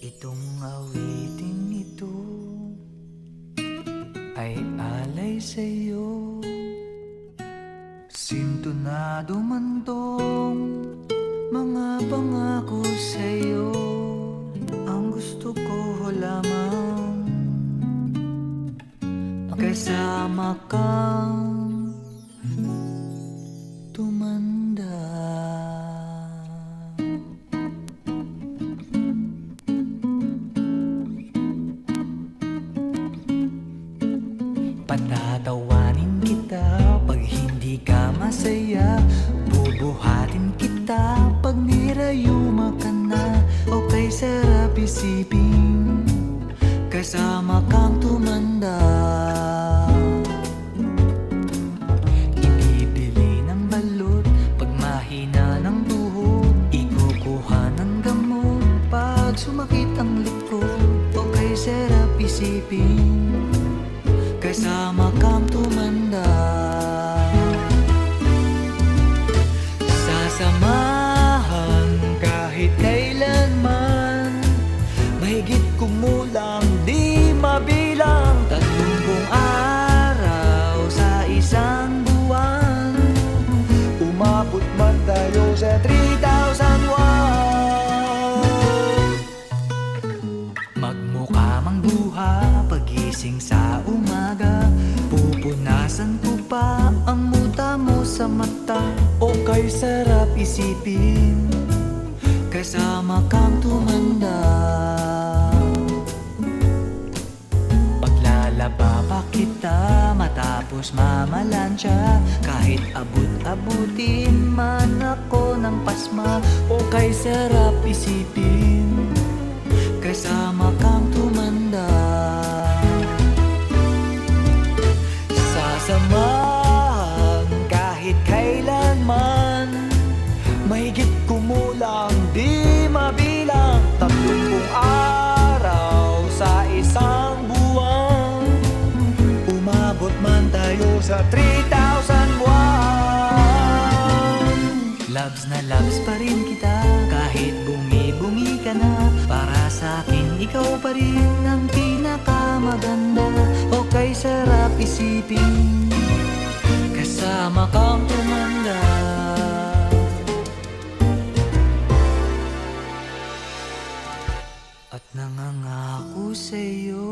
Itong awiting ito ay alay sa'yo. Sintonado man tong mga pangako sa'yo. Ang gusto ko lamang magkasama kang tumanda. Patatawanin kita pag hindi ka masaya. Bubuhatin kita pag nirayuma ka na. Okay, sarap isipin kasama kang tumanda. Ibibili ng balot pag mahina ng tuhod. Ikukuha ng gamot pag sumakit ang likod. Okay, sarap isipin kasama kang tumanda. Sasamahan kahit kailanman, mahigit kumulang di mabilang. 30 araw sa isang buwan, umabot man tayo sa 3,001. Magmukha mang buha pagising sa umaga, pupunasan ko pa ang muta mo sa mata. O kay sarap isipin kasama kang tumanda. Paglalaba pa kita matapos mamalansya, kahit abut-abutin man ako ng pasma. O kay sarap isipin kasama kang tumanda. Sasamahan kahit kailanman, mahigit kumulang di mabilang. 30 araw sa isang buwan, umabot man tayo sa 3,001. Loves na loves pa rin kita kahit bumi-bumi ka na. Para sa akin ikaw pa rin ang pinakamaganda. O kay sarap isipin kasama kang tumanda. At nangangako sa'yo